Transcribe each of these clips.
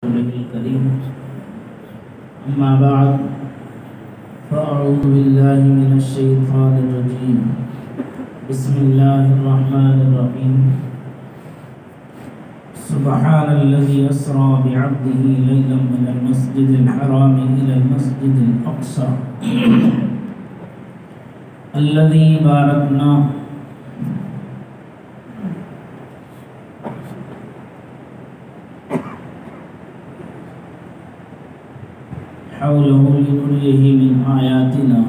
الكريم أما بعد فأعوذ بالله من الشيطان الرجيم بسم الله الرحمن الرحيم سبحان الذي أسرى بعبده ليلا من المسجد الحرام إلى المسجد الأقصى الذي باركنا حوله لنريه من آياتنا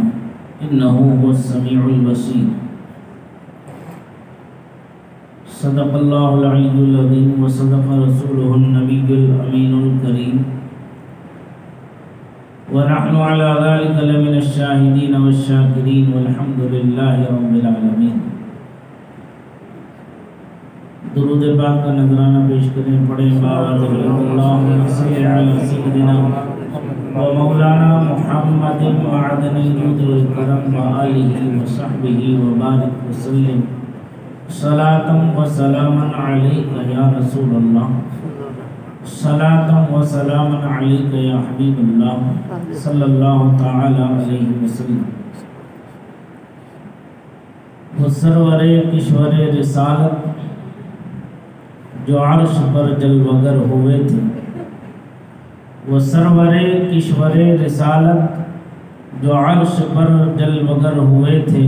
إنه هو السميع البصير صدق الله العلي العظيم وصدق رسوله النبي الأمين الكريم ونحن على ذلك لمن الشاهدين والشاكرين والحمد لله رب العالمين. درود پاک کا نذرانہ پیش کریں، پڑھیں بآواز اللہم صلی علی سیدنا ومولانا محمد معدن الجود والکرم وآلہ وصحبہ وبارک وسلم صلاة وسلاما علیک یا رسول اللہ، صلاة وسلاما علیک یا حبیب اللہ صلی اللہ تعالی علیہ وسلم. وہ سرور کشور رسالت جو عرش پر جلوگر ہوئے تھے، وہ سرور کشور رسالت جو عرش پر جلوگر ہوئے تھے،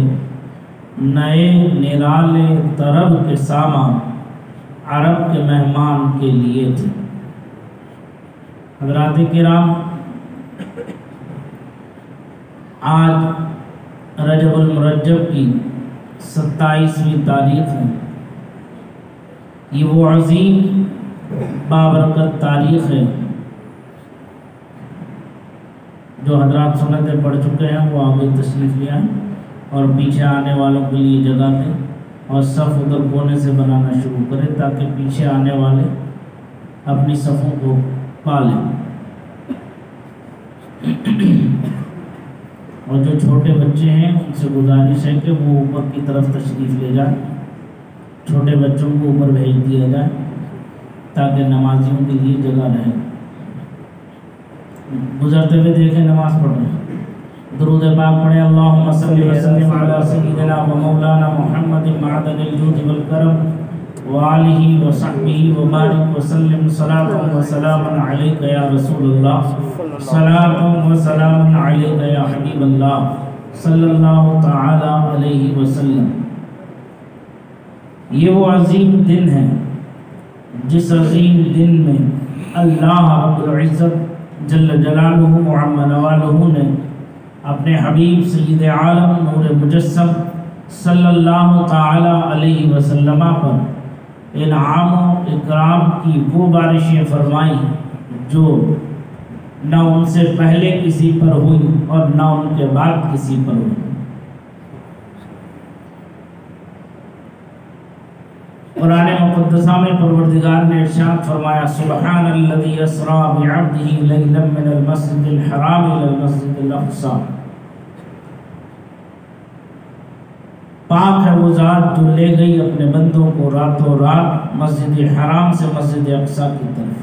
نئے نرالے طرب کے سامان عرب کے مہمان کے لیے تھے. حضرات کرام، آج رجب المرجب کی 27ویں تاریخ ہے. یہ وہ عظیم بابرکت تاریخ ہے جو حضرات سنتیں پڑھ چکے ہیں، وہ آگے تشریف لے آئیں اور پیچھے آنے والوں کے لیے جگہ دیں اور صف ادھر کونے سے بنانا شروع کریں تاکہ پیچھے آنے والے اپنی صفوں کو پا لیں. اور جو چھوٹے بچے ہیں ان سے گزارش ہے کہ وہ اوپر کی طرف تشریف لے جائیں، چھوٹے بچوں کو اوپر بھیج دیا جائے تاکہ نمازیوں کے لیے جگہ رہے. گزرتے ہوئے دیکھیں نماز پڑھ رہے ہیں. درود پاک پڑھیں. اللہم صلی وسلم علی سیدنا و مولانا محمد معدن الجود والکرم وآلہ وصحبہ وبارک وسلم صلاة وسلاما علیک یا رسول اللہ، صلاة وسلاما علیک یا حبیب اللہ صلی اللہ تعالی علیہ وسلم. یہ وہ عظیم دن ہے جس عظیم دن میں اللہ رب العزت جل جلالہ وعم نوالہ نے اپنے حبیب سید عالم نور مجسم صلی اللہ تعالی علیہ وسلم پر انعام و اکرام کی وہ بارشیں فرمائیں جو نہ ان سے پہلے کسی پر ہوئی اور نہ ان کے بعد کسی پر ہوئی. قرآن مقدسہ میں پروردگار نے ارشاد فرمایا سبحان الذی اسری بعبدہ لیلا من المسجد الحرام الی المسجد الاقصی. پاک ہے وہ ذات جو لے گئی اپنے بندوں کو راتوں رات مسجد حرام سے مسجد اقصی کی طرف.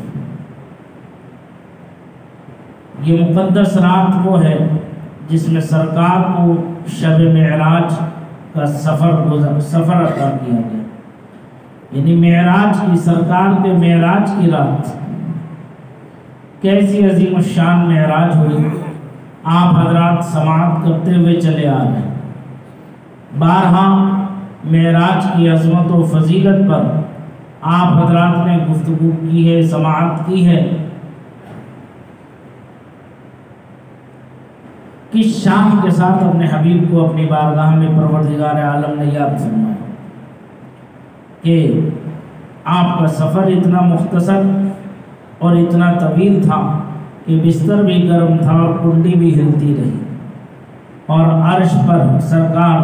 یہ مقدس رات وہ ہے جس میں سرکار کو شب معراج کا سفر عطا کیا گیا، یعنی معراج کی، سرکار کے معراج کی رات. کیسی عظیم الشان معراج ہوئی، آپ حضرات سماعت کرتے ہوئے چلے آ رہے ہیں. بارہا معراج کی عظمت و فضیلت پر آپ حضرات نے گفتگو کی ہے، سماعت کی ہے. کس شان کے ساتھ اپنے حبیب کو اپنی بارگاہ میں پروردگار عالم نے یاد فرمایا کہ آپ کا سفر اتنا مختصر اور اتنا طویل تھا کہ بستر بھی گرم تھا اور کنڈی بھی ہلتی رہی، اور عرش پر سرکار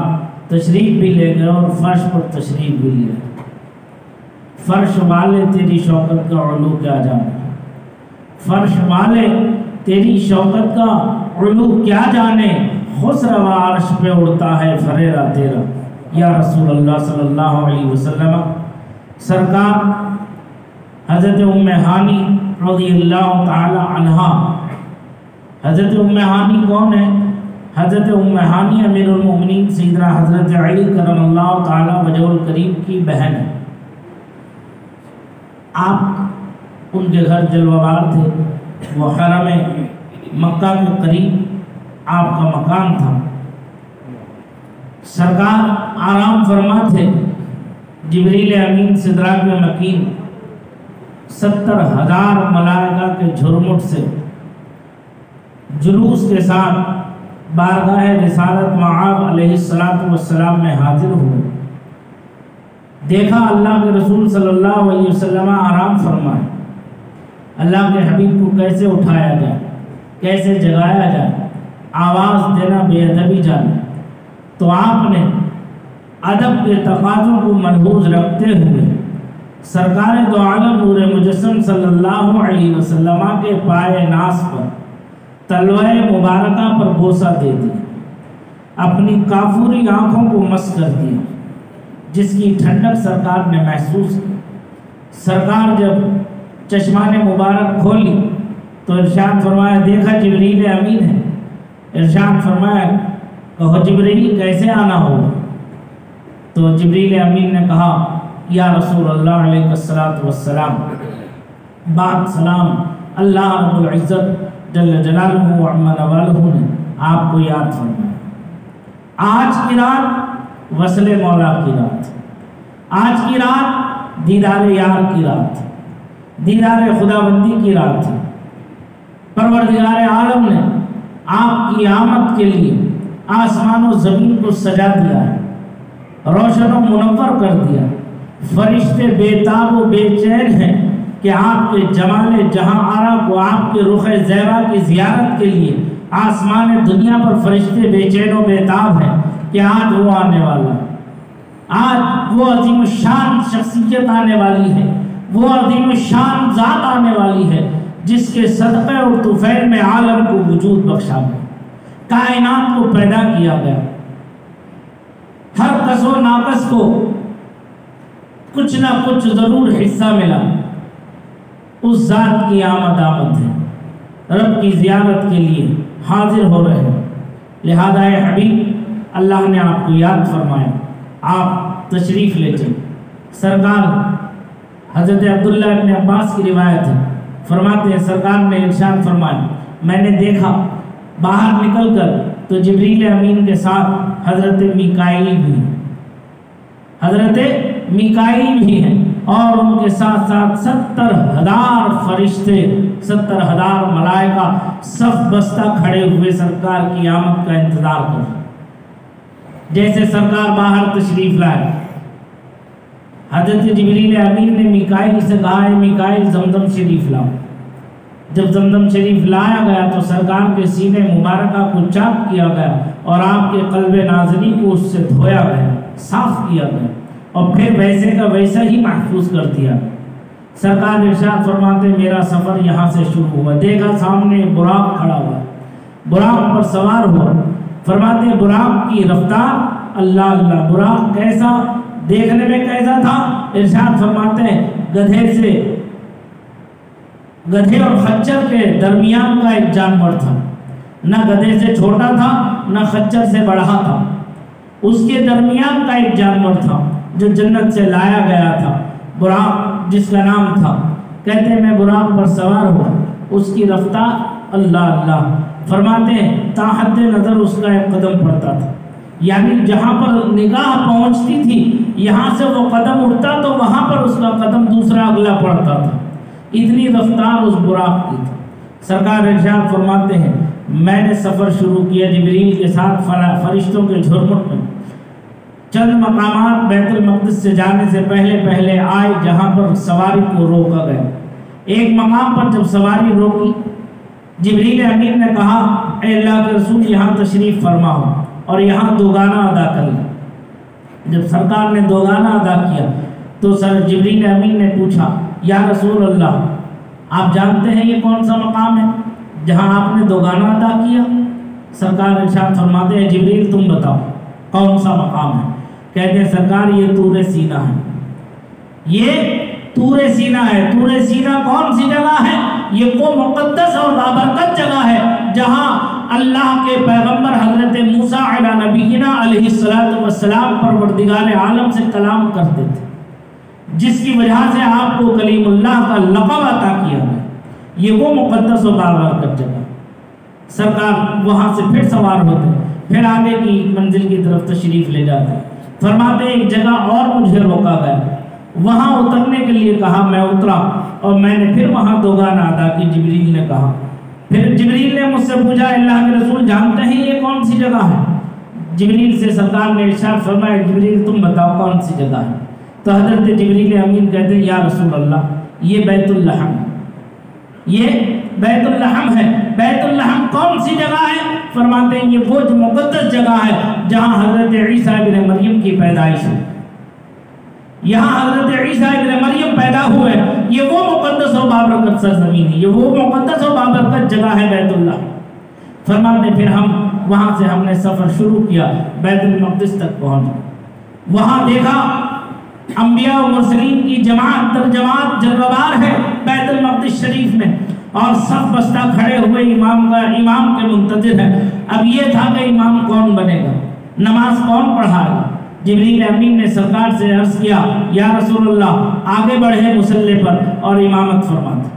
تشریف بھی لے گئے اور فرش پر تشریف بھی لے گئے. فرش والے تیری شوکت کا علو کیا جانے، فرش والے تیری شوکت کا علو کیا جانے، خسروا عرش پہ اڑتا ہے فریرہ تیرا یا رسول اللہ صلی اللہ علیہ وسلم. سرکار حضرت ام ہانی رضی اللہ تعالی عنہا. حضرت ام ہانی کون ہے؟ حضرت ام ہانی امیر المؤمنین سیدنا حضرت علی کرم اللہ تعالی وجہ الکریم کی بہن ہے. آپ ان کے گھر جلوہ بار تھے، وہ حرم مکہ کے قریب آپ کا مکان تھا. سرکار آرام فرما تھے. جبریل امین سدراک میں مکین 70,000 ملائکہ کے جھرمٹ سے جلوس کے ساتھ بارگاہ رسالت معاذ علیہ السلام میں حاضر ہوئے. دیکھا اللہ کے رسول صلی اللہ علیہ وسلم آرام فرمائے. اللہ کے حبیب کو کیسے اٹھایا جائے، کیسے جگایا جائے، آواز دینا بے ادبی جانا. تو آپ نے ادب کے تقاضوں کو ملحوظ رکھتے ہوئے سرکار دو عالم نور مجسم صلی اللہ علیہ وسلم کے پائے ناز پر تلوائے مبارکہ پر بوسہ دے دیا، اپنی کافوری آنکھوں کو مس کر دیا، جس کی ٹھنڈک سرکار نے محسوس کی. سرکار جب چشمان مبارک کھولی تو ارشاد فرمایا، دیکھا جبریل امین ہے. ارشاد فرمایا، کہو جبریل کیسے آنا ہوگا؟ تو جبریل امین نے کہا، یا رسول اللہ علیہ السلام، بعد سلام، اللہ رب العزت جل جلالہ و عم نوالہ نے آپ کو یاد فرمایا. آج کی رات وصل مولا کی رات، آج کی رات دیدار یار کی رات، دیدار خدا بندی کی رات ہے. پروردگار عالم نے آپ کی آمد کے لیے آسمان و زمین کو سجا دیا ہے، روشن و منور کر دیا. فرشتے بے تاب و بے چین ہیں کہ آپ کے جمال جہاں آرا کو، آپ کے رخ زیبا کی زیارت کے لیے آسمان دنیا پر فرشتے بے چین و بے تاب ہیں کہ آج وہ آنے والا ہے. آج وہ عظیم الشان شخصیت آنے والی ہے، وہ عظیم الشان ذات آنے والی ہے جس کے صدقے اور طفیل میں عالم کو وجود بخشا گیا، کائنات کو پیدا کیا گیا. ہر کس و ناقص کو کچھ نہ کچھ ضرور حصہ ملا. اس ذات کی آمد ہے، رب کی زیارت کے لیے حاضر ہو رہے ہیں. لہذا اے حبیب، اللہ نے آپ کو یاد فرمایا، آپ تشریف لے چلے. سرکار حضرت عبداللہ ابن عباس کی روایت ہے، فرماتے ہیں سرکار نے ارشاد فرمایا، میں نے دیکھا باہر نکل کر تو جبریل امین کے ساتھ حضرت میکائیل بھی ہیں، حضرت میکائیل بھی ہیں، اور ان کے ساتھ ساتھ 70,000 فرشتے، 70,000 ملائکہ صف بستہ کھڑے ہوئے سرکار کی آمد کا انتظار کر رہے. جیسے سرکار باہر تشریف لائے، حضرت جبریل امین نے میکائیل سے کہا، ہے میکائیل زمزم شریف لاؤ. جب زمزم شریف لایا گیا تو سرکار کے سینے مبارکہ کو چاک کیا گیا اور آپ کے قلب نازلی کو اس سے دھویا گیا، صاف کیا گیا اور پھر ویسے کا ویسا ہی محفوظ کر دیا. سرکار ارشاد فرماتے، میرا سفر یہاں سے شروع ہوا. دیکھا سامنے براق کھڑا ہوا، براق پر سوار ہوا. فرماتے براق کی رفتار اللہ اللہ. براق کیسا دیکھنے میں کیسا تھا؟ ارشاد فرماتے ہیں گدھے اور خچر کے درمیان کا ایک جانور تھا. نہ گدھے سے چھوٹا تھا نہ خچر سے بڑا تھا، اس کے درمیان کا ایک جانور تھا جو جنت سے لایا گیا تھا، براق جس کا نام تھا. کہتے ہیں میں براق پر سوار ہوا، اس کی رفتار اللہ اللہ. فرماتے ہیں تا حد نظر اس کا ایک قدم پڑتا تھا، یعنی جہاں پر نگاہ پہنچتی تھی یہاں سے وہ قدم اٹھتا تو وہاں پر اس کا قدم دوسرا اگلا پڑتا تھا. اتنی رفتار اس براق کی تھی. سرکار ارشاد فرماتے ہیں میں نے سفر شروع کیا جبریل کے ساتھ فرشتوں کے جھرمٹ میں. چند مقامات بیت المقدس سے جانے سے پہلے آئے جہاں پر سواری کو روکا گیا. ایک مقام پر جب سواری روکی، جبریل امین نے کہا، اے اللہ کے رسول یہاں تشریف فرماؤ اور یہاں دوگانہ ادا کر لیں. جب سرکار نے دوگانہ ادا کیا تو جبریل امین نے پوچھا، یا رسول اللہ آپ جانتے ہیں یہ کون سا مقام ہے جہاں آپ نے دوگانہ ادا کیا؟ سرکار ارشاد فرماتے ہیں جبریل تم بتاؤ کون سا مقام ہے؟ کہتے ہیں سرکار یہ طور سینا ہے. یہ طور سینا ہے۔ طور سینا کون سی جگہ ہے؟ یہ وہ مقدس اور بابرکت جگہ ہے جہاں اللہ کے پیغمبر حضرت موسیٰ علیہ نبینا علیہ السلام پروردگار عالم سے کلام کرتے تھے، جس کی وجہ سے آپ کو کلیم اللہ کا لقب عطا کیا گیا۔ یہ وہ مقدس و بابرکت جگہ۔ سرکار وہاں سے پھر سوار ہوتے، پھر آگے کی منزل کی طرف تشریف لے جاتے۔ فرماتے ایک جگہ اور مجھے روکا گیا، وہاں اترنے کے لیے کہا، میں اترا اور میں نے پھر وہاں دوگانا ادا کی۔ جبریل نے کہا، پھر جبریل نے مجھ سے پوچھا، اللہ کے رسول جانتے ہیں یہ کون سی جگہ ہے؟ جبریل سے سرکار نے ارشاد فرمایا، جبریل تم بتاؤ کون سی جگہ ہے؟ تو حضرت جبریل امین کہتے ہیں، یا رسول اللہ یہ بیت الحم، یہ بیت الحم ہے۔ بیت الحم کون سی جگہ ہے؟ فرماتے ہیں یہ وہ مقدس جگہ ہے جہاں حضرت عیسیٰ ابن مریم کی پیدائش ہوئی، یہاں حضرت عیسیٰ ابن مریم پیدا ہوئے۔ یہ وہ مقدس و بابرکت سرزمین ہے، یہ وہ مقدس و بابرکت جگہ ہے بیت اللہ۔ فرماتے پھر ہم نے سفر شروع کیا، بیت المقدس تک پہنچے، وہاں دیکھا انبیاء و مرسلین کی جماعت در جماعت جلوہ ہے بیت المقدس شریف میں، اور صف بستہ کھڑے ہوئے امام کے منتظر ہیں۔ اب یہ تھا کہ امام کون بنے گا، نماز کون پڑھائے گا؟ جبریل امین نے سرکار سے عرض کیا، یا رسول اللہ آگے بڑھے مصلی پر اور امامت فرماتے۔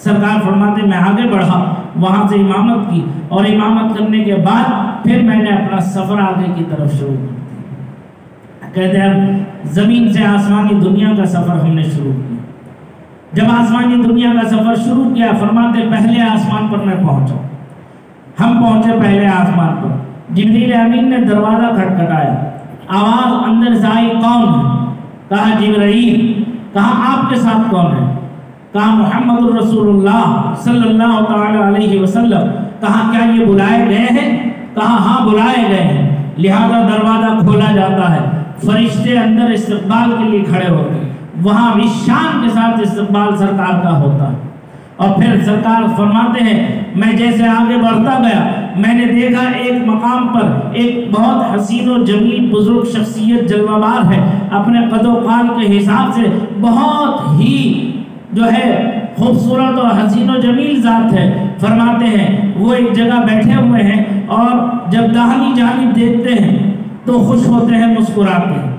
سرکار فرماتے میں آگے بڑھا، وہاں سے امامت کی، اور امامت کرنے کے بعد پھر میں نے اپنا سفر آگے کی طرف شروع کر دیا۔ کہتے ہیں زمین سے آسمانی دنیا کا سفر ہم نے شروع کیا۔ جب آسمانی دنیا کا سفر شروع کیا، فرماتے پہلے آسمان پر میں پہنچا، ہم پہنچے پہلے آسمان پر۔ جبریل امین نے دروازہ کھٹکھٹایا، آواز اندر سے آئی، کون ہے؟ کہا جبرائیل۔ کہا آپ کے ساتھ کون ہے؟ کہا محمد الرسول اللہ صلی اللہ تعالی علیہ وسلم۔ کہا کیا یہ بلائے گئے ہیں؟ کہا ہاں بلائے گئے ہیں، لہذا دروازہ کھولا جاتا ہے، فرشتے اندر استقبال کے لیے کھڑے ہوتے ہیں، وہاں بھی شان کے ساتھ استقبال سرکار کا ہوتا ہے۔ اور پھر سرکار فرماتے ہیں میں جیسے آگے بڑھتا گیا، میں نے دیکھا ایک مقام پر ایک بہت حسین و جمیل بزرگ شخصیت جلوہ بار ہے، اپنے قد و قال کے حساب سے بہت ہی جو ہے خوبصورت اور حسین و جمیل ذات ہے۔ فرماتے ہیں وہ ایک جگہ بیٹھے ہوئے ہیں، اور جب داہنی جانب دیکھتے ہیں تو خوش ہوتے ہیں، مسکراتے ہیں،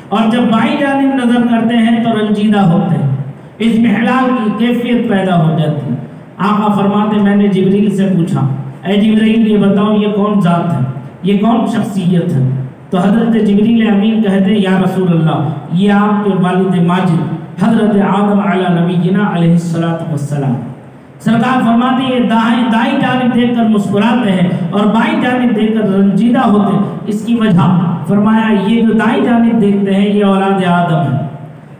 اور جب بائیں جانب نظر کرتے ہیں تو رنجیدہ ہوتے ہیں، اس محلال کی کیفیت پیدا ہو جاتی ہے۔ آقا فرماتے میں نے جبریل سے پوچھا، اے جبریل یہ بتاؤ یہ کون ذات ہے، یہ کون شخصیت ہے؟ تو حضرت جبریل امین کہتے یا رسول اللہ یہ آپ کے والد ماجد حضرت آدم علیہ نبینا علیہ السلام۔ سرکار فرماتے یہ دائیں جانب دیکھ کر مسکراتے ہیں اور بائیں جانب دیکھ کر رنجیدہ ہوتے ہیں۔ اس کی وجہ فرمایا یہ جو دائیں جانب دیکھتے ہیں یہ اولاد آدم ہے،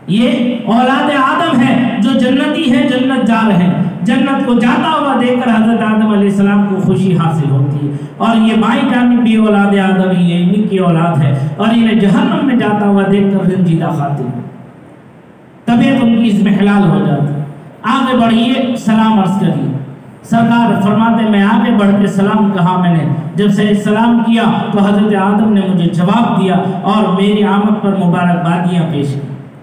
یہ اولاد آدم ہے جو جنتی ہے، جنت جا رہے ہیں، جنت کو جاتا ہوا دیکھ کر حضرت آدم علیہ السلام کو خوشی حاصل ہوتی ہے، اور یہ بائیں جانب بھی اولاد آدم ہی ہے، انہی کی اولاد ہے، اور انہیں جہنم میں جاتا ہوا دیکھ کر رنجیدہ خاطر طبیعت ان کی اس میں حلال ہو جاتی۔ آگے بڑھیے، سلام عرض کریے۔ سرکار فرماتے میں آگے بڑھ کے سلام کہا، میں نے جب سے سلام کیا تو حضرت آدم نے مجھے جواب دیا اور میری آمد پر مبارکبادیاں پیش کی،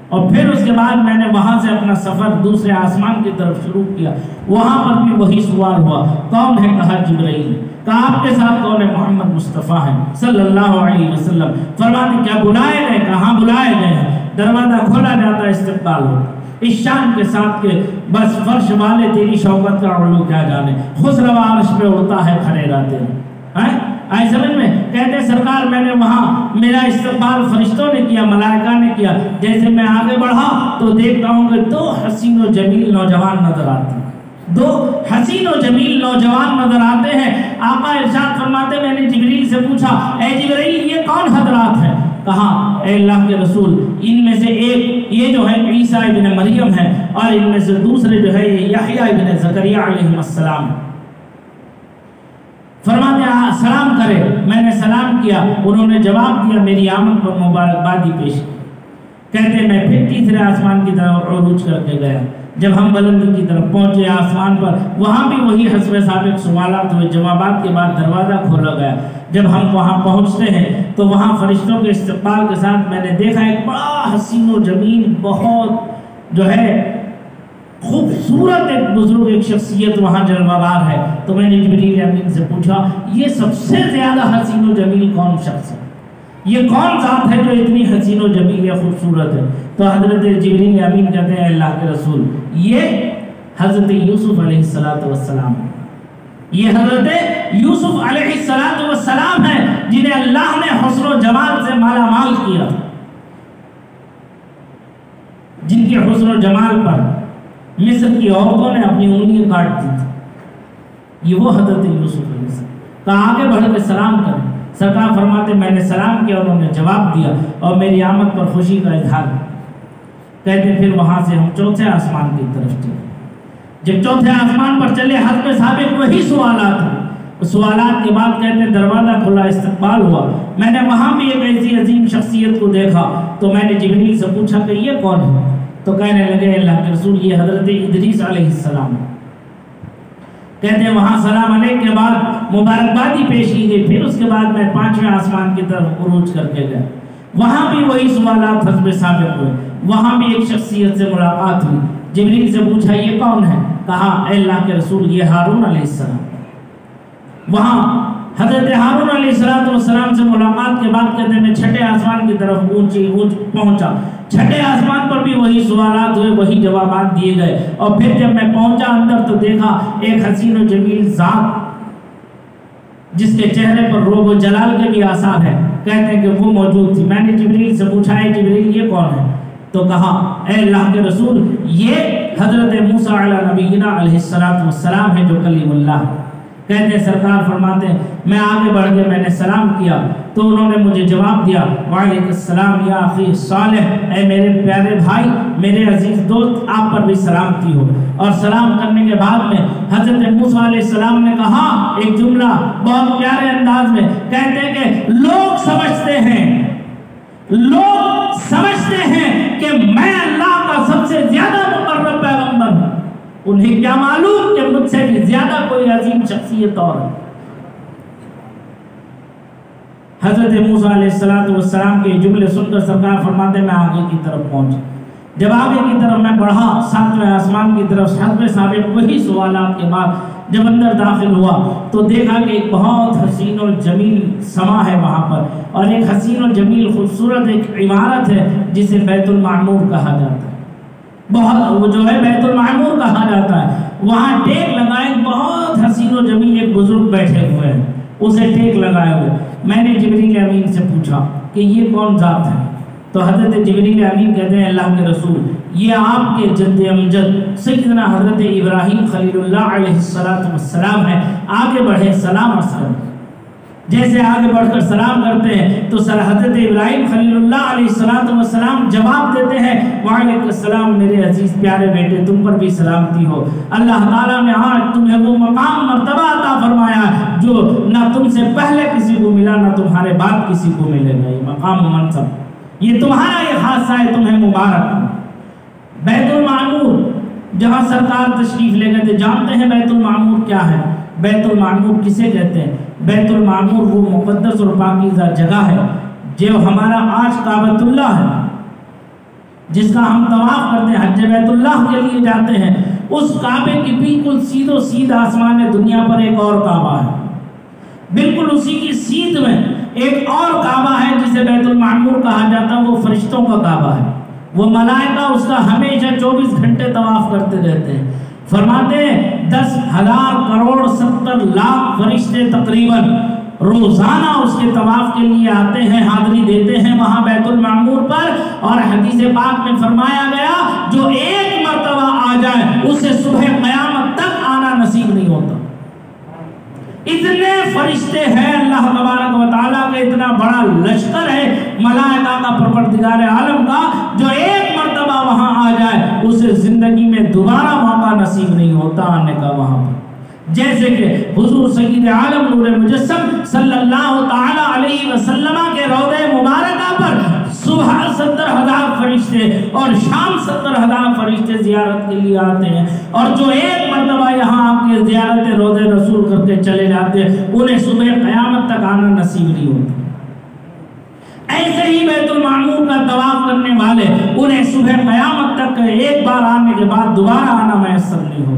اور پھر اس کے بعد میں نے وہاں سے اپنا سفر دوسرے آسمان کی طرف شروع کیا۔ وہاں پر بھی وہی سوال ہوا، کون ہے؟ کہا جبرائیل۔ کہا آپ کے ساتھ کون ہے؟ محمد مصطفیٰ ہے صلی اللہ علیہ وسلم۔ فرماتے کیا بلائے گئے؟ کہاں بلائے گئے ہیں۔ دروازہ کھولا جاتا، استقبال ہوتا، اس شان کے ساتھ کہ بس فرش والے تیری شوکت کا علو کیا جانے، خسرو عرش پہ اڑتا ہے کھڑے رہتے ہیں۔ آئے سمجھ میں؟ کہتے سرکار میں نے وہاں میرا استقبال فرشتوں نے کیا، ملائکہ نے کیا۔ جیسے میں آگے بڑھا تو دیکھتا ہوں کہ دو حسین و جمیل نوجوان نظر آتے ہیں، دو حسین و جمیل نوجوان نظر آتے ہیں۔ آقا ارشاد فرماتے میں نے جبریل سے پوچھا، اے جبریل یہ کون حضرات ہیں؟ کہا اے اللہ کے رسول ان میں سے ایک یہ جو ہے عیسیٰ ابن مریم ہے، اور ان میں سے دوسرے جو ہے یہ یحییٰ ابن زکریا علیہ السلام۔ فرماتے سلام کرے، میں نے سلام کیا، انہوں نے جواب دیا، میری آمد پر مبارکبادی پیش کی۔ کہتے میں پھر تیسرے آسمان کی طرف عروج کر کے گیا۔ جب ہم بلندی کی طرف پہنچے آسمان پر، وہاں بھی وہی حسب سابق سوالات ہوئے، جوابات کے بعد دروازہ کھولا گیا۔ جب ہم وہاں پہنچتے ہیں تو وہاں فرشتوں کے استقبال کے ساتھ میں نے دیکھا ایک بڑا حسین و جمیل، بہت جو ہے خوبصورت ایک بزرگ ایک شخصیت وہاں جلوہ بار ہے. تو میں نے جبریل امین سے پوچھا یہ سب سے زیادہ حسین و جمیل کون شخص ہے, یہ کون ذات ہے جو اتنی حسین و جمیل یا خوبصورت ہے؟ تو حضرت جبریل امین کہتے ہیں اللہ کے رسول یہ حضرت یوسف علیہ السلام، یہ حضرت یوسف علیہ السلام ہے جنہیں اللہ نے حسن و جمال سے مالا مال کیا، جن کے حسن و جمال پر مصر کی عورتوں نے اپنی انگلیاں کاٹ دی تھی. یہ وہ حضرت یوسف علیہ السلام. کہا آگے بڑھ کے سلام کریں. سرکار فرماتے میں نے سلام کیا، انہوں نے جواب دیا اور میری آمد پر خوشی کا اظہار. کہتے پھر وہاں سے ہم چوتھے آسمان کی طرف چلے. جب چوتھے آسمان پر چلے حسب سابق وہی سوالات ہیں. سوالات کے بعد کہتے ہیں دروازہ کھلا، استقبال ہوا. میں نے وہاں بھی ایک ایسی عظیم شخصیت کو دیکھا تو میں نے جبریل سے پوچھا کہ یہ کون ہے؟ تو کہنے لگے اللہ کے رسول یہ حضرت ادریس علیہ السلام. کہتے ہیں وہاں سلام علیہ کے بعد مبارکبادی پیش کی گئی. پھر اس کے بعد میں پانچویں آسمان کی طرف عروج کر کے گیا. وہاں بھی وہی سوالات حسب سابق ہوئے. وہاں بھی ایک شخصیت سے ملاقات ہوئی. جبریل سے پوچھا یہ کون ہے؟ کہا اے اللہ کے رسول یہ ہارون علیہ السلام. وہاں حضرت ہارون علیہ السلام سے ملاقات کے بعد کہتے ہیں میں چھٹے آسمان کی طرف اونچ پہنچا. چھٹے آسمان پر بھی وہی سوالات ہوئے، وہی جوابات دیے گئے. اور پھر جب میں پہنچا اندر تو دیکھا ایک حسین و جمیل ذات جس کے چہرے پر روب و جلال کے بھی آثار ہیں. کہتے ہیں کہ وہ موجود تھی. میں نے جبریل سے پوچھا ہے جبریل یہ کون ہے؟ تو کہا اے اللہ کے رسول یہ حضرت موسیٰ علیہ نبینا علیہ السلام ہے جو کلیم اللہ. کہتے ہیں سرکار فرماتے ہیں میں آگے بڑھ کے میں نے سلام کیا تو انہوں نے مجھے جواب دیا وعلیکم السلام یا اخی صالح، اے میرے پیارے بھائی میرے عزیز دوست آپ پر بھی سلامتی ہو. اور سلام کرنے کے بعد میں حضرت موسیٰ علیہ السلام نے کہا ایک جملہ بہت پیارے انداز میں. کہتے ہیں کہ لوگ سمجھتے ہیں کہ میں اللہ کا سب سے زیادہ مقرب پیغمبر ہوں. انہیں کیا معلوم کہ مجھ سے بھی زیادہ کوئی عظیم شخصیت اور ہے. حضرت موسیٰ علیہ السلام کے جملے سن کر سرکار فرماتے میں آگے کی طرف پہنچا. جب آگے کی طرف میں بڑھا ساتویں آسمان کی طرف حسب سابق وہی سوالات کے بعد جب اندر داخل ہوا تو دیکھا کہ ایک بہت حسین و جمیل سما ہے وہاں پر، اور ایک حسین و جمیل خوبصورت ایک عمارت ہے جسے بیت المعمور کہا جاتا ہے. بہت وہ جو ہے بیت المعمور کہا جاتا ہے. وہاں ٹیک لگائے بہت حسین و جمیل ایک بزرگ بیٹھے ہوئے ہیں، اسے ٹیک لگائے ہوئے. میں نے جبریل امین سے پوچھا کہ یہ کون ذات ہے؟ تو حضرت جبریل امین کہتے ہیں اللہ کے رسول یہ آپ کے جد امجد سیدنا حضرت ابراہیم خلیل اللہ علیہ السلام ہے. آگے بڑھے سلام عرض کریں. جیسے آگے بڑھ کر سلام کرتے ہیں تو سر حضرت ابراہیم خلیل اللہ علیہ السلام جواب دیتے ہیں وعلیکم السلام میرے عزیز پیارے بیٹے تم پر بھی سلامتی ہو. اللہ تعالیٰ نے آج تمہیں وہ مقام مرتبہ عطا فرمایا جو نہ تم سے پہلے کسی کو ملا نہ تمہارے بعد کسی کو ملے گا. یہ مقام و منصب یہ تمہارا یہ حادثہ ہے، تمہیں مبارک. بیت المعمور جہاں سرکار تشریف لے گئے تھے، جانتے ہیں بیت المعمور کیا ہے؟ بیت المعمور کسے کہتے ہیں؟ بیت المعمور وہ مقدس اور پاکیزہ جگہ ہے جو ہمارا آج کعبۃ اللہ ہے، جس کا ہم طواف کرتے ہیں، حج بیت اللہ کے لیے جاتے ہیں. اس کعبے کی بالکل سیدھو سیدھ آسمان دنیا پر ایک اور کعبہ ہے. بالکل اسی کی سیدھ میں ایک اور کعبہ ہے جسے بیت المعمور کہا جاتا ہے. وہ فرشتوں کا کعبہ ہے. وہ ملائکہ اس کا ہمیشہ 24 گھنٹے طواف کرتے رہتے ہیں. فرماتے ہیں 10,000 کروڑ 70 لاکھ فرشتے تقریباً روزانہ اس کے طواف کے لیے آتے ہیں، حاضری دیتے ہیں وہاں بیت المعمور پر. اور حدیث پاک میں فرمایا گیا جو ایک مرتبہ آ جائے اسے صبح قیامت تک آنا نصیب نہیں ہوتا. اتنے فرشتے ہیں اللہ تبارک و تعالیٰ کا، اتنا بڑا لشکر ہے ملائکہ کا پروردگار عالم کا، جو ایک مرتبہ وہاں آ جائے اسے زندگی میں دوبارہ موقع نصیب نہیں ہوتا آنے کا وہاں پر. جیسے کہ حضور سید عالم نور مجسم صلی اللہ تعالی علیہ وسلم کے روضہ مبارکہ پر صبح 70,000 فرشتے اور شام 70,000 فرشتے زیارت کے لیے آتے ہیں، اور جو ایک مرتبہ یہاں آپ کے زیارت روضہ رسول کر کے چلے جاتے ہیں انہیں صبح قیامت تک آنا نصیب نہیں ہوتا. ایسے ہی بیت المعمور کا طواف کرنے والے انہیں صبح قیامت تک ایک بار آنے کے بعد دوبارہ آنا میسر نہیں ہو.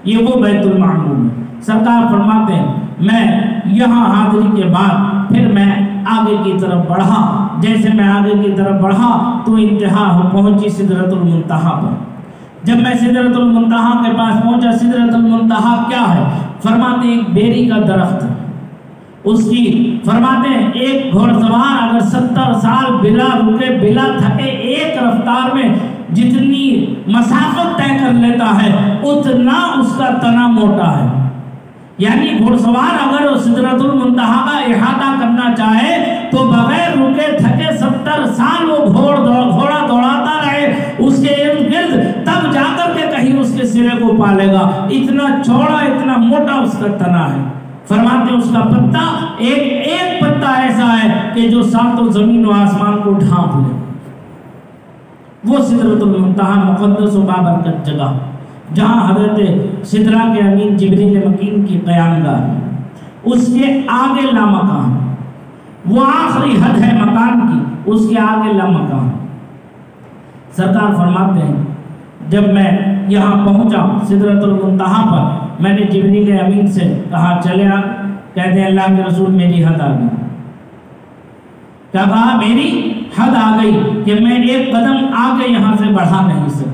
یہ وہ بیت المعمور ہے. سرکار فرماتے ہیں میں یہاں حاضری کے بعد پھر میں آگے کی طرف بڑھا. جیسے میں آگے کی طرف بڑھا تو انتہا پہنچی سدرۃ المنتہا پر. جب میں سدرۃ المنتہا کے پاس پہنچا، سدرۃ المنتہا کیا ہے؟ فرماتے ہیں ایک بیری کا درخت ہے. اس کی فرماتے ہیں ایک گھوڑ سوار اگر 70 سال بلا رکے بلا تھکے ایک رفتار میں جتنی مسافت طے کر لیتا ہے اتنا اس کا تنا موٹا ہے. یعنی گھوڑ سوار اگر سدرۃ المنتہا کا احاطہ کرنا چاہے تو بغیر رکے تھکے 70 سال وہ گھوڑا دوڑاتا رہے اس کے ارد گرد، تب جا کر کے کہیں اس کے سرے کو پالے گا. اتنا چوڑا اتنا موٹا اس کا تنا ہے. فرماتے ہیں اس کا پتا ایک پتا ایسا ہے کہ جو ساتوں زمین و آسمان کو ڈھانپ لے. وہ سدرۃ المنتہا مقدس و بابرکت جگہ جہاں حضرت سدرہ کے امین جبریل مکین کی قیامگاہ ہے. اس کے آگے لامکان، وہ آخری حد ہے مکان کی، اس کے آگے لامکان. سرکار فرماتے ہیں جب میں یہاں پہنچا سدرۃ المنتہا پر، میں نے جبریل امین سے کہا چلے آ. کہتے ہیں اللہ کے رسول میری حد آ گئی. کیا کہا؟ میری حد آ گئی کہ میں ایک قدم آگے یہاں سے بڑھا نہیں سکتا.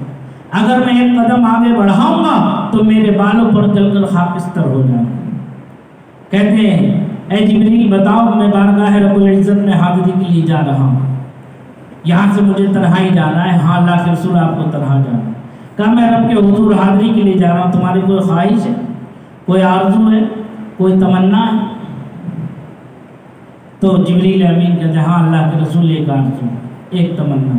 اگر میں ایک قدم آگے بڑھاؤں گا تو میرے بالوں پر جل کر خاکستر ہو جائیں. کہتے ہیں اے جبریل بتاؤ، میں بارگاہ رب العزت میں حاضری کے لیے جا رہا ہوں، یہاں سے مجھے تنہائی جانا ہے. ہاں اللہ کے رسول آپ کو تنہا جانا. کہا میں رب کے حضور حاضری کے لیے جا رہا ہوں، تمہاری کوئی خواہش ہے، کوئی آرزو ہے، کوئی تمنا ہے؟ تو جبریل امین کہتے ہیں ہاں اللہ کے رسول ایک آرزو، ایک تمنا.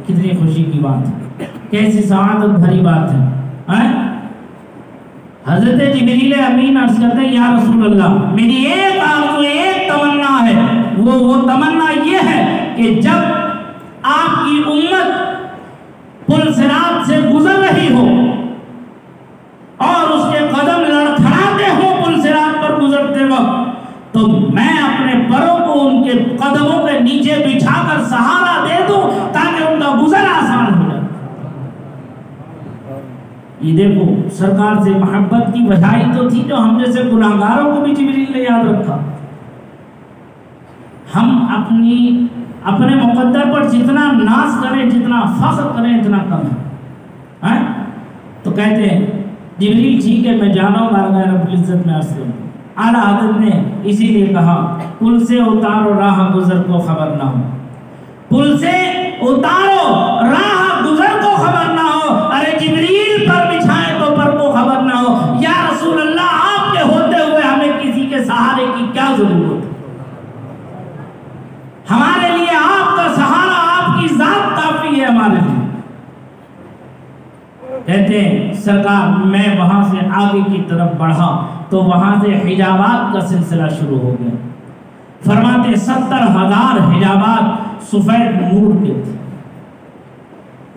کتنی خوشی کی بات ہے، کیسی سعادت بھری بات ہے. حضرت جبریل امین عرض کرتے ہیں یا رسول اللہ میری ایک آرزو ایک تمنا ہے. وہ تمنا یہ ہے کہ جب آپ کی امت پل صراط سے گزر رہی ہو اور اس کے قدم لڑکھڑاتے ہوں پل صراط پر گزرتے وقت، تو میں اپنے پروں کو ان کے قدموں کے نیچے بچھا کر سہارا دے دوں تاکہ ان کا گزر آسان ہو جائے. یہ دیکھو سرکار سے محبت کی وجہ تو تھی جو ہم جیسے گناہگاروں کو بھی جبریل نے یاد رکھا. ہم اپنے مقدر پر جتنا ناز کریں، جتنا فخر کریں، اتنا کم ہے. تو کہتے ہیں جبریل ٹھیک ہے میں جانا ہوں بارگاہ رب العزت میں عرض کروں. اعلیٰ حضرت نے اسی لیے کہا پل سے اتارو راہ گزر کو خبر نہ ہو. پل سے اتارو راہ گزر کو خبر نہ ہو. ارے جبریل پر بچھائے تو پر کو خبر نہ ہو. یا رسول اللہ آپ کے ہوتے ہوئے ہمیں کسی کے سہارے کی کیا ضرورت ہے؟ ہمارے لیے آپ کا سہارا آپ کی ذات کافی ہے ہمارے لیے. کہتے ہیں سرکار میں وہاں سے آگے کی طرف بڑھا تو وہاں سے حجابات کا سلسلہ شروع ہو گیا. فرماتے 70,000 حجابات سفید نور کے تھے.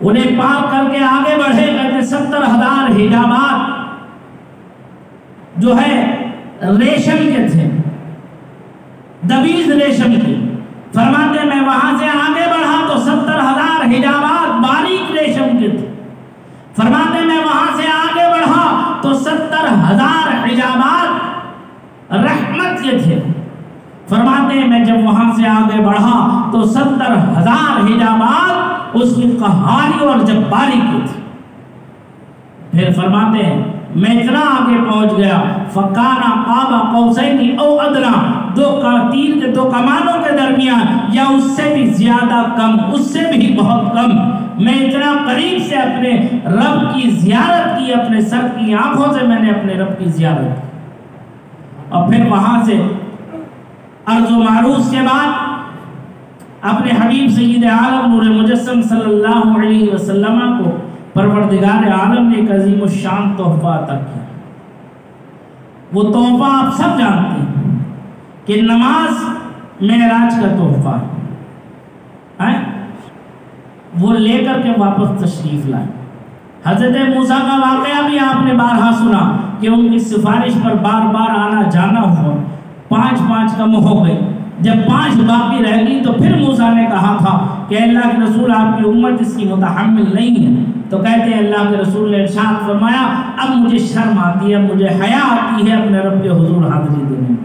انہیں پار کر کے آگے بڑھے. کہتے 70,000 حجابات جو ہے ریشم کے تھے، دبیز ریشم کے. فرماتے میں وہاں سے آگے بڑھا تو 70,000 حجابات باریک ریشم کے تھے. فرماتے میں وہاں سے آگے بڑھا تو 70,000 حجابات رحمت کے تھے. فرماتے ہیں میں جب وہاں سے آگے بڑھا تو 70,000 حجابات اس کی قہاری اور جباری کی تھی. پھر فرماتے ہیں میں اتنا آگے پہنچ گیا فَقَانَ قَابَ قَوْسَيْنِ أَوْ أَدْنَىٰ، تیر کے دو کمانوں کے درمیان یا اس سے بھی زیادہ کم، اس سے بھی بہت کم. میں اتنا قریب سے اپنے رب کی زیارت کی، اپنے سر کی آنکھوں سے میں نے اپنے رب کی زیارت کی. اور پھر وہاں سے عرض و معروض کے بعد اپنے حبیب سید عالم نور مجسم صلی اللہ علیہ وسلم کو پروردگار عالم نے ایک عظیم الشان تحفہ عطا کیا. وہ تحفہ آپ سب جانتے ہیں کہ نماز معراج کا تحفہ ہے. وہ لے کر کے واپس تشریف لائے. حضرت موسیٰ کا واقعہ بھی آپ نے بارہا سنا کہ ان کی سفارش پر بار بار آنا جانا ہوا. 5 کم ہو گئی. جب 5 باقی رہ گئی تو پھر موسیٰ نے کہا تھا کہ اللہ کے رسول آپ کی امت اس کی متحمل نہیں ہے، تو کہتے ہیں اللہ کے رسول نے ارشاد فرمایا اب مجھے شرم آتی ہے، مجھے حیا آتی ہے اپنے رب کے حضور حاضری دینے میں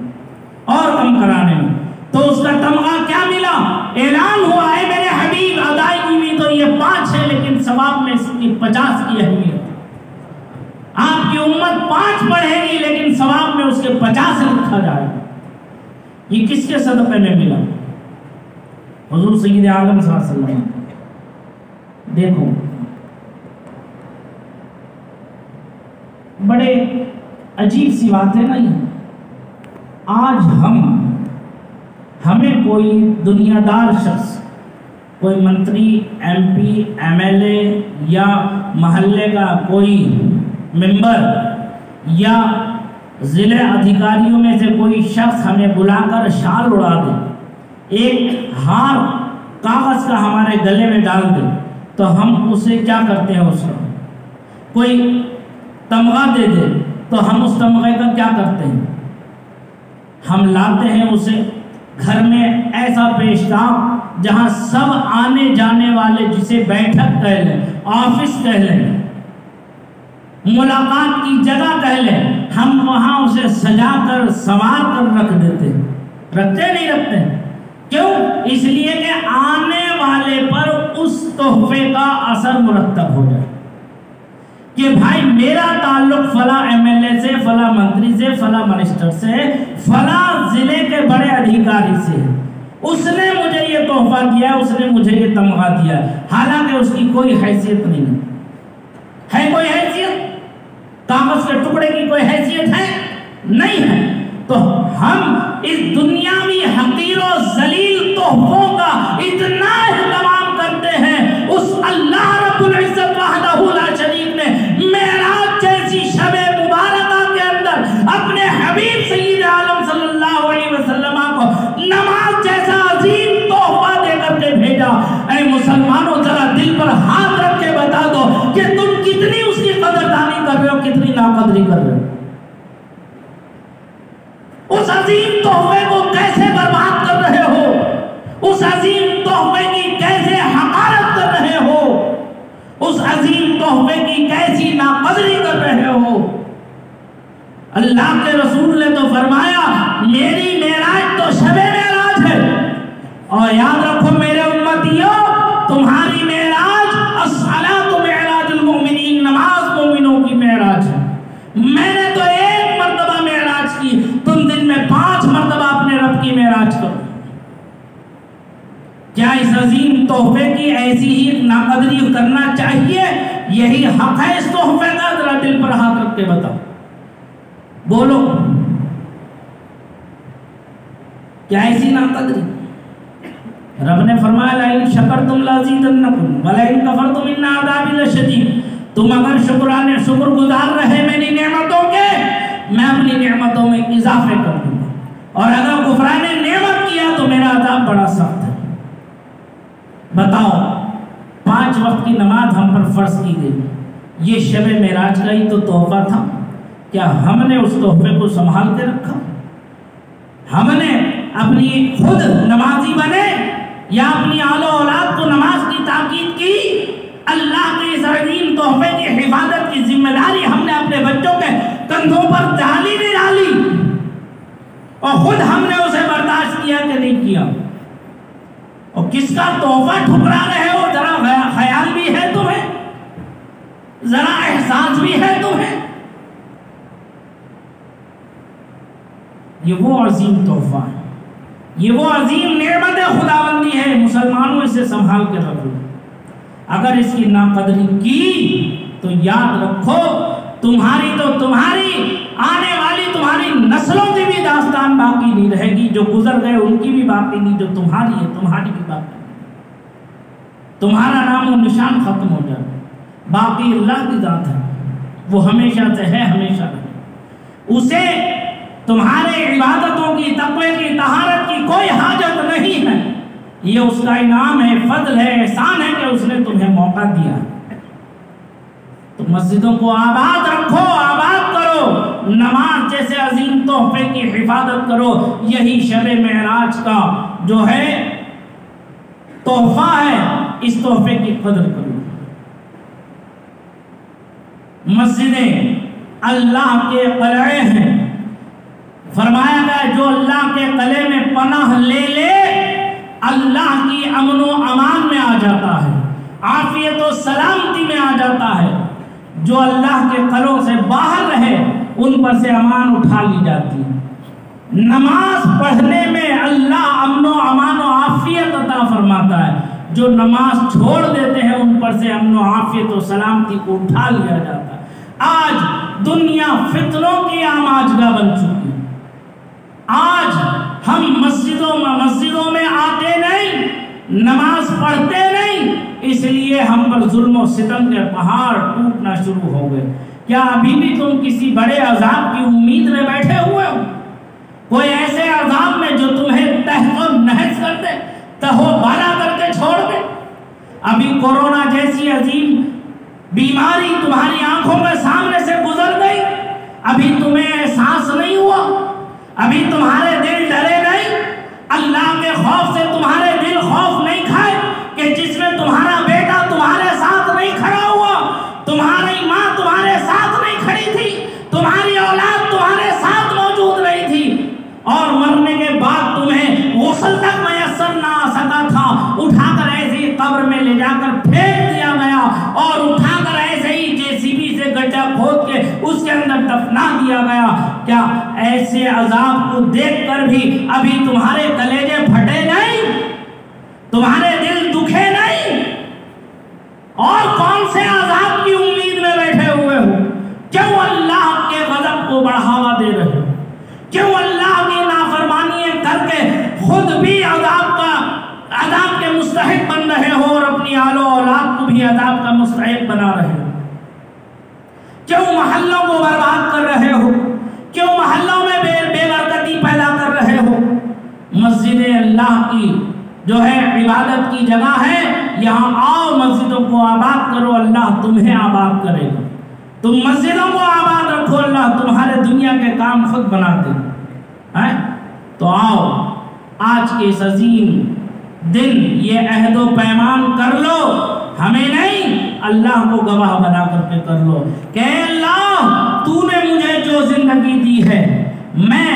اور کم کرانے میں۔ تو اس کا تمغہ کیا ملا؟ اعلان ہوا ہے میرے حبیب ادائیگی بھی تو یہ 5 ہے لیکن ثواب میں اس کی 50 کی اہمیت۔ آپ کی امت 5 پڑھے گی لیکن ثواب میں اس کے 50 لکھا جائے گا۔ یہ کس کے صدقے میں ملا؟ حضور سید عالم صلی اللہ علیہ وسلم۔ دیکھو بڑے عجیب سی بات ہے نا یہ۔ آج ہمیں کوئی دنیا دار شخص، کوئی منتری، M P, M L A یا محلے کا کوئی ممبر یا ضلع ادھیکاریوں میں سے کوئی شخص ہمیں بلا کر شال اڑا دے، ایک ہار کاغذ کا ہمارے گلے میں ڈال دے، تو ہم اسے کیا کرتے ہیں؟ اس کا کوئی تمغہ دے دے تو ہم اس تمغے کا کیا کرتے ہیں؟ ہم لاتے ہیں اسے گھر میں ایسا پیشتاب جہاں سب آنے جانے والے، جسے بیٹھک کہہ لیں، آفس کہہ لیں، ملاقات کی جگہ کہہ لیں، ہم وہاں اسے سجا کر سنوار کر رکھ دیتے ہیں۔ رکھتے نہیں رکھتے؟ کیوں؟ اس لیے کہ آنے والے پر اس تحفے کا اثر مرتب ہو جائے کہ بھائی میرا تعلق فلاں ایم ایل اے سے، فلاں منتری سے، فلاں منسٹر سے، فلاں ضلع کے بڑے ادھیکاری سے، اس نے مجھے یہ تحفہ دیا ہے، اس نے مجھے یہ تمغہ دیا ہے، حالانکہ اس کی کوئی حیثیت نہیں ہے۔ کوئی حیثیت؟ کاغذ کے ٹکڑے کی کوئی حیثیت ہے؟ نہیں ہے۔ تو ہم اس دنیاوی حقیر و ذلیل تحفوں کا اتنا اہتمام کرتے ہیں، اس اللہ رب العزت وحدہ لا شریک نے معراج جیسی شب مبارکہ کے اندر اپنے حبیب سید عالم صلی اللہ علیہ وسلم کو نماز جیسا عظیم تحفہ دے کر کے بھیجا۔ اے مسلمانوں ذرا دل پر ہاتھ رکھ کے بتا دو کہ تم کتنی اس کی قدردانی کر رہے ہو، کتنی ناقدری کر رہے ہو۔ اس عظیم تحفے کو کیسے برباد کر رہے ہو، اس عظیم تحفے کی کیسے حقارت کر رہے ہو، اس عظیم تحفے کی کیسی ناقدری کر رہے ہو۔ اللہ کے رسول نے تو فرمایا میری معراج تو شب معراج ہے، اور یاد رکھو میرے امتیوں تمہاری معراج الصلاۃ معراج المؤمنین، نماز مومنوں کی معراج ہے۔ میں نے تو 1 مرتبہ معراج کی، تم دن میں 5 مرتبہ اپنے رب کی معراج کرو۔ کیا اس عظیم تحفے کی ایسی ہی ناقدری کرنا چاہیے؟ یہی حق ہے اس تحفے کا؟ ذرا دل پر ہاتھ رکھ کے بتاؤ، بولو، کیا ایسی ناقدری؟ رب نے فرمایا لئن شکرتم لازیدنکم ولئن کفرتم ان عذابی لشدید۔ تم اگر شکر گزار رہے میری نعمتوں کے، میں اپنی نعمتوں میں اضافے کر دوں گا، اور اگر کفران نعمت کیا تو میرا عذاب بڑا سخت ہے۔ بتاؤ 5 وقت کی نماز ہم پر فرض کی گئی، یہ شب معراج کا ہی تو تحفہ تھا۔ کیا ہم نے اس تحفے کو سنبھال کے رکھا؟ ہم نے اپنی خود نمازی بنے یا اپنی آل و اولاد کو نماز کی تاکید کی؟ اللہ کے اس عظیم تحفے کی حفاظت کی ذمہ داری ہم نے اپنے بچوں کے کندھوں پر ڈالی نہیں ڈالی؟ اور خود ہم نے اسے برداشت کیا کہ نہیں کیا؟ اور کس کا تحفہ ٹھکرا رہے ہو؟ ذرا خیال بھی ہے تمہیں؟ ذرا احساس بھی ہے تمہیں؟ یہ وہ عظیم تحفہ ہے، یہ وہ عظیم نعمت خداوندی ہے، مسلمانوں اسے سنبھال کے رکھو۔ اگر اس کی ناقدری کی تو یاد رکھو تمہاری تو تمہاری آنے والی تمہاری نسلوں کی بھی داستان باقی نہیں رہے گی، جو گزر گئے ان کی بھی باقی نہیں، جو تمہاری ہے تمہاری بھی باقی نہیں، تمہارا نام و نشان ختم ہو جائے۔ باقی اللہ کی ذات ہے، وہ ہمیشہ سے ہے، ہمیشہ رہے، اسے تمہارے عبادتوں کی، تقوی کی، طہارت کی کوئی حاجت نہیں ہے۔ یہ اس کا انعام ہے، فضل ہے، احسان ہے کہ اس نے تمہیں موقع دیا۔ تو مسجدوں کو آباد رکھو، آباد کرو، نماز جیسے عظیم تو تحفے کی حفاظت کرو. یہی شب معراج کا جو ہے تحفہ ہے، اس تحفے کی قدر کرو. مسجدیں اللہ کے قلعے ہیں. فرمایا گیا جو اللہ کے قلعے میں پناہ لے لے اللہ کی امن و امان میں آ جاتا ہے، عافیت و سلامتی میں آ جاتا ہے. جو اللہ کے قلعوں سے باہر رہے ان پر سے امان اٹھا لی جاتی ہے. نماز پڑھنے میں اللہ امن و امان و عافیت عطا فرماتا ہے. جو نماز چھوڑ دیتے ہیں ان پر سے امن و عافیت و سلامتی کو اٹھا لیا جاتا ہے. آج دنیا فتنوں کی آماجگاہ بن چکی ہے. آج ہم مسجدوں میں آتے نہیں، نماز پڑھتے نہیں، اس لیے ہم پر ظلم و ستم کے پہاڑ ٹوٹنا شروع ہو گئے. کیا ابھی بھی تم کسی بڑے عذاب کی امید میں بیٹھے ہوئے ہو؟ کوئی ایسے عذاب میں جو تمہیں تحت و نحس کر دے، تہو بالا کر کے چھوڑ دے؟ ابھی کورونا جیسی عظیم بیماری تمہاری آنکھوں کے سامنے سے گزر گئی، ابھی تمہیں احساس نہیں ہوا؟ ابھی تمہارے دل ڈرے نہیں؟ اللہ کے خوف سے تمہارے دل خوف نہیں کھائے کہ جس میں تمہارا بیٹا تمہارے ساتھ نہیں کھڑا ہوا، تمہاری ماں تمہارے ساتھ نہیں کھڑی تھی، تمہاری اولاد تمہارے ساتھ موجود نہیں تھی، اور مرنے کے بعد تمہیں غسل تک میسر نہ آ سکا تھا، اٹھا کر ایسے ہی قبر میں لے جا کر پھینک دیا گیا، اور اٹھا کر ایسے ہی JCB سے گڈھا کھود کے اس کے اندر دفنا دیا گیا. کیا ایسے عذاب کو دیکھ کر بھی ابھی تمہارے کلیجے پھٹے نہیں؟ تمہارے دل دکھے نہیں؟ اور کون سے عذاب کی امید میں بیٹھے ہوئے ہو؟ کیوں اللہ کے غضب کو بڑھاوا دے رہے ہو؟ کیوں اللہ کی نافرمانیاں کر کے خود بھی عذاب کے مستحق بن رہے ہو اور اپنی آل و اولاد کو بھی عذاب کا مستحق بنا رہے ہو؟ کیوں محلوں کو برباد کر رہے ہو؟ کیوں محلوں میں بے برکتی پیدا کر رہے ہو؟ مسجد اللہ کی جو ہے عبادت کی جگہ ہے، یہاں آؤ، مسجدوں کو آباد کرو، اللہ تمہیں آباد کرے گا. تم مسجدوں کو آباد رکھو، اللہ تمہارے دنیا کے کام خود بنا دے گا. تو آؤ آج کے اس عظیم دن یہ عہد و پیمان کر لو، ہمیں نہیں اللہ کو گواہ بنا کر کے کر لو کہ اے اللہ تو نے مجھے جو زندگی دی ہے میں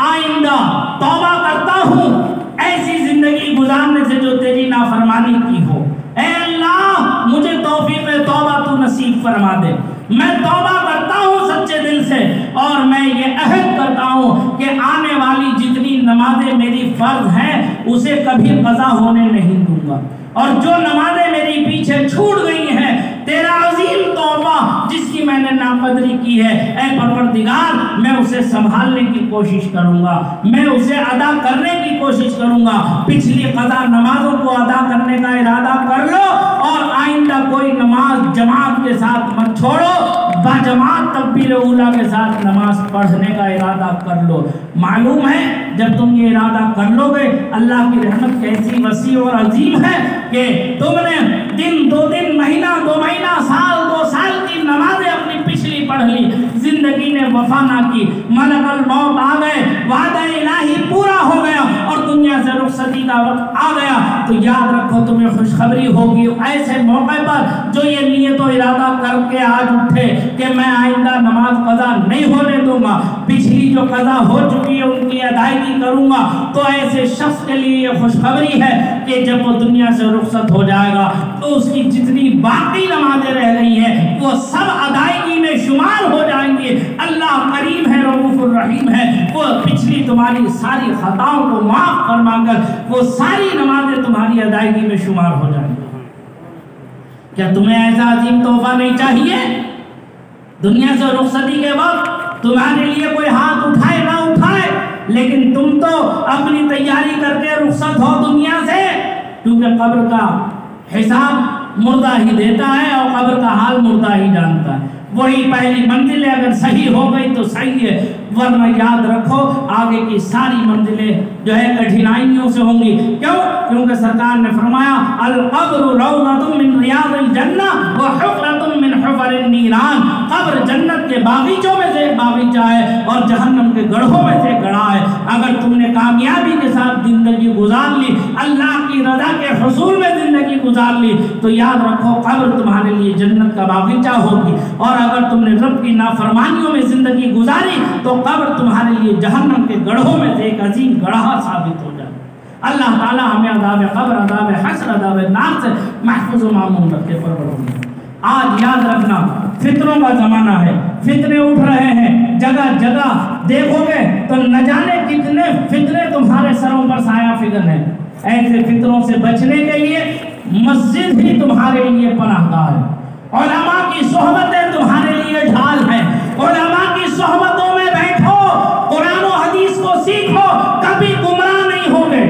آئندہ توبہ کرتا ہوں ایسی زندگی گزارنے سے جو تیری نافرمانی کی ہو. اے اللہ مجھے توفیق توبہ تو نصیب فرما دے. میں توبہ کرتا ہوں سچے دل سے، اور میں یہ عہد کرتا ہوں کہ آنے والی جتنی نمازیں میری فرض ہیں اسے کبھی قضا ہونے نہیں دوں گا، اور جو نمازیں میری پیچھے چھوٹ گئی ہیں تیرا عظیم توبہ جس کی میں نے ناقدری کی ہے، اے پروردگار میں اسے سنبھالنے کی کوشش کروں گا، میں اسے ادا کرنے کی کوشش کروں گا. پچھلی قضا نمازوں کو ادا کرنے کا ارادہ کر لو، اور آئندہ کوئی نماز جماعت کے ساتھ مت چھوڑو، باجماعت تکبیر اولیٰ کے ساتھ نماز پڑھنے کا ارادہ کر لو. معلوم ہے جب تم یہ ارادہ کر لو گے اللہ کی رحمت کیسی وسیع اور عظیم ہے کہ تم نے دن 2 دن، مہینہ 2 مہینہ، سال 2 سال کی نمازیں اپنی پچھلی پڑھ لی، زندگی نے وفا نہ کی، ملک الموت آ گئے، وعدہ الہی پورا ہو گیا اور دنیا سے رخصتی کا وقت آ گیا. تو یاد رکھو تمہیں خوشخبری ہوگی ایسے موقع پر جو یہ نیت و ارادہ کر کے آج اٹھے کہ میں آئندہ نماز قضا نہیں ہونے دوں گا، پچھلی جو قضا ہو چکی ہے ان کی ادائیگی کروں گا. تو ایسے شخص کے لیے یہ خوشخبری ہے کہ جب وہ دنیا سے رخصت ہو جائے گا تو اس کی جتنی باقی نمازیں رہ گئی ہیں وہ سب ادائیگی میں شمار ہو جائیں گی. اللہ کریم ہے، رؤوف الرحیم ہے، وہ پچھلی تمہاری ساری خطاؤں کو معاف فرما کر وہ ساری نمازیں تمہاری ادائیگی میں شمار ہو جائیں گی. کیا تمہیں ایسا عظیم تحفہ نہیں چاہیے؟ دنیا سے رخصتی کے وقت تمہارے لیے کوئی ہاتھ اٹھائے نہ اٹھائے، لیکن تم تو اپنی تیاری کر کے رخصت ہو دنیا سے، کیونکہ قبر کا حساب مردہ ہی دیتا ہے اور قبر کا حال مردہ ہی جانتا ہے. وہی پہلی منزل ہے، اگر صحیح ہو گئی تو صحیح ہے، ورنہ یاد رکھو آگے کی ساری منزلیں جو ہے کٹھنائیوں سے ہوں گی۔ کیوں؟ کیونکہ سرکار نے فرمایا القبر روضۃ من ریاض الجنہ وحفرۃ من حفر النیران، قبر جنت کے باغیچوں میں سے ایک باغیچہ ہے اور جہنم کے گڑھوں میں سے گڑھا ہے۔ اگر تم نے کامیابی کے ساتھ زندگی گزار لی، اللہ کی رضا کے حصول میں زندگی گزار لی، تو یاد رکھو قبر تمہارے لیے جنت کا باغیچہ ہوگی، اور اگر تم نے رب کی نافرمانیوں میں زندگی گزاری تو قبر تمہارے لیے جہنم کے گڑھوں میں سے ایک عظیم گڑھا ثابت ہو جائے۔ اللہ تعالی ہمیں عذاب قبر، عذاب حشر، عذاب نار سے محفوظ و معمون رکھے۔ پروردگار آج یاد رکھنا فتنوں کا زمانہ ہے، فتنے اٹھ رہے ہیں جگہ جگہ، دیکھو گے تو نہ جانے کتنے فتنے تمہارے سروں پر سایہ فگن ہیں۔ ایسے فتنوں سے بچنے کے لیے مسجد ہی تمہارے لیے پناہ گاہ ہے، علماء کی صحبتیں تمہارے لیے ڈھال ہیں، علماء کی صحبتوں میں بیٹھو، قرآن و حدیث کو سیکھو، کبھی گمراہ نہیں ہوگے،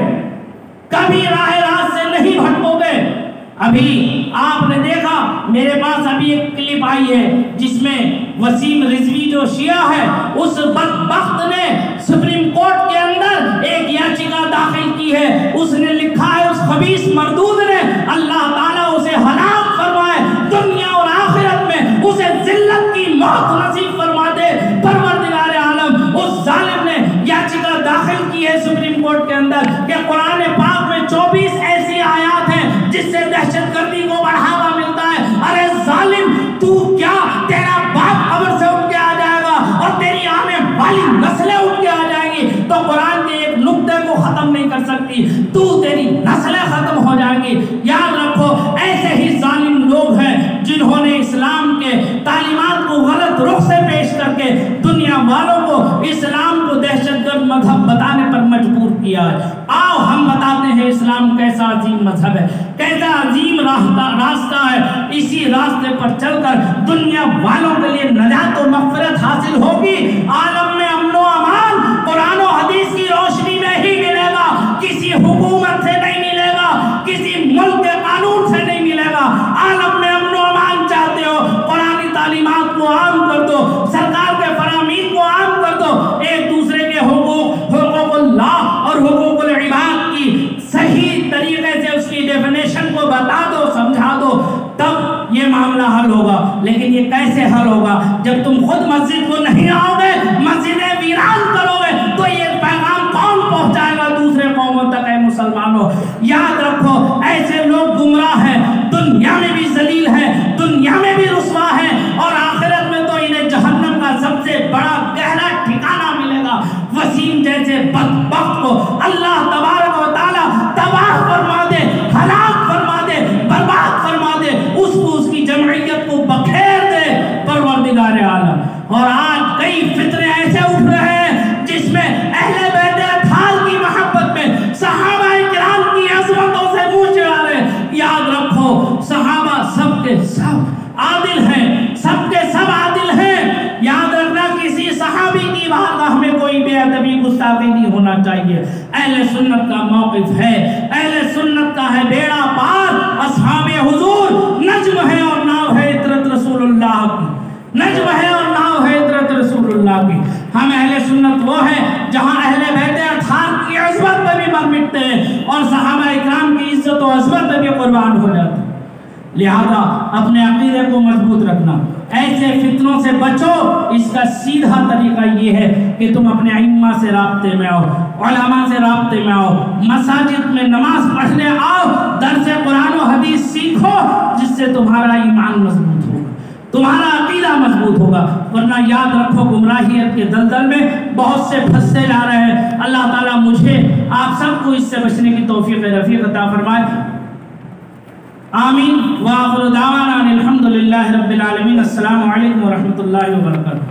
کبھی راہ راست سے نہیں بھٹکو گے۔ ابھی آپ نے دیکھا میرے پاس ابھی ایک کلپ آئی ہے جس میں وسیم رضوی جو شیعہ ہے اس بدبخت نے سپریم کورٹ کے اندر ایک یاچکا داخل کی ہے، اس نے لکھا ہے اس خبیث مردود نے اللہ تعالیٰ اسے ہلاک فرمائے، دنیا اور آخرت میں اسے ذلت کی موت نصیب فرما دے۔ پروردگار عالم اس ظالم نے یاچکا داخل کی ہے سپریم کورٹ کے اندر کہ قرآن پاک میں 24 ایسی آیات ہیں جس سے دہشت گردی کو بڑھاوا ملتا ہے۔ ارے ظالم تو کیا، تیرا باپ قبر سے اٹھ کے آ جائے گا اور تیری آنے والی نسلیں اٹھ کے آ جائیں گی تو قرآن کے ایک نقطے کو ختم نہیں کر سکتی، تو تیری نسلیں ختم ہو جائیں گی۔ یاد رکھو ایسے ہی ظالم لوگ ہیں جنہوں نے اسلام کے تعلیمات کو غلط رخ سے پیش کر کے دنیا والوں کو اسلام کو دہشت گرد مذہب بتانے پر مجبور کیا ہے۔ آؤ ہم بتاتے ہیں اسلام کیسا عظیم مذہب ہے، کیسا عظیم راستہ ہے، اسی راستے پر چل کر دنیا والوں کے لیے نجات و مغفرت حاصل ہوگی۔ عالم میں امن و امان قرآن و حدیث کی روشنی میں ہی ملے گا، کسی حکومت سے نہیں ملے گا، کسی ملک کے قانون سے نہیں ملے گا۔ عالم میں امن و امان چاہتے ہو، قرآنی تعلیمات کو عام کر دو، سرکار کے فرامین کو عام کر دو، ایک دوسرے کے حقوق اللہ اور حقوق العباد کی صحیح طریقے سے اس کی ڈیفینیشن کو بتا دو، سمجھا دو، تب یہ معاملہ حل ہوگا۔ لیکن یہ کیسے حل ہوگا جب تم خود مسجد کو نہیں آؤ گے، مسجدیں ویران کرو گے، تو یہ پیغام کون پہنچائے گا دوسرے قوموں تک؟ اے مسلمانوں یاد رکھو ایسے لوگ گمراہ ہیں، دنیا میں بھی ذلیل ہیں، دنیا میں بھی رسوا ہیں، اور آخرت میں تو انہیں جہنم کا سب سے بڑا گہرا ٹھکانہ ملے گا۔ وسیم جیسے بدبخت کو اللہ تبارک و تعالی تباہ فرما دے، ہلاک فرما دے، برباد فرما دے، اس کو اس کی جمعیت کو بکھیر دے پروردگار عالم۔ اور آج کئی فتنے ایسے اٹھ رہے ہیں جس میں اہل بیت اطہار کی محبت میں صحابہ کرام کی عظمتوں سے منہ چڑھا رہے ہیں۔ یاد رکھو صحابہ سب کے سب عادل ہیں، سب کے سب عادل ہیں۔ یاد رکھنا کسی صحابی کی بارگاہ میں کوئی بے ادبی گستاخی نہیں ہونا چاہیے۔ اہل سنت کا موقف ہے، اہل سنت کا ہے بیڑا پار، اصحاب حضور نجم ہے اور ناؤ ہے عطرت رسول اللہ کی، نجم ہے اور ناؤ ہے عطرت رسول اللہ کی۔ ہم اہل سنت وہ ہیں جہاں اہل بیت اطہار کی عظمت پہ بھی مر مٹتے ہیں اور صحابہ اکرام کی عزت و عظمت پہ بھی قربان ہو جاتے ہیں۔ لہذا اپنے عقیدے کو مضبوط رکھنا، ایسے فتنوں سے بچو۔ اس کا سیدھا طریقہ یہ ہے کہ تم اپنے ائمہ سے رابطے میں آؤ، علماء سے رابطے میں آؤ، مساجد میں نماز پڑھنے آؤ، درس قرآن و حدیث سیکھو، جس سے تمہارا ایمان مضبوط ہوگا، تمہارا عقیدہ مضبوط ہوگا۔ ورنہ یاد رکھو گمراہیت کے دلدل میں بہت سے پھنستے جا رہے ہیں۔ اللہ تعالیٰ مجھے آپ سب کو اس سے بچنے کی توفیق رفیق عطا فرمائے، آمین۔ وآخر دعوانا الحمدللہ رب العالمین۔ السلام علیکم ورحمۃ اللہ وبرکاتہ۔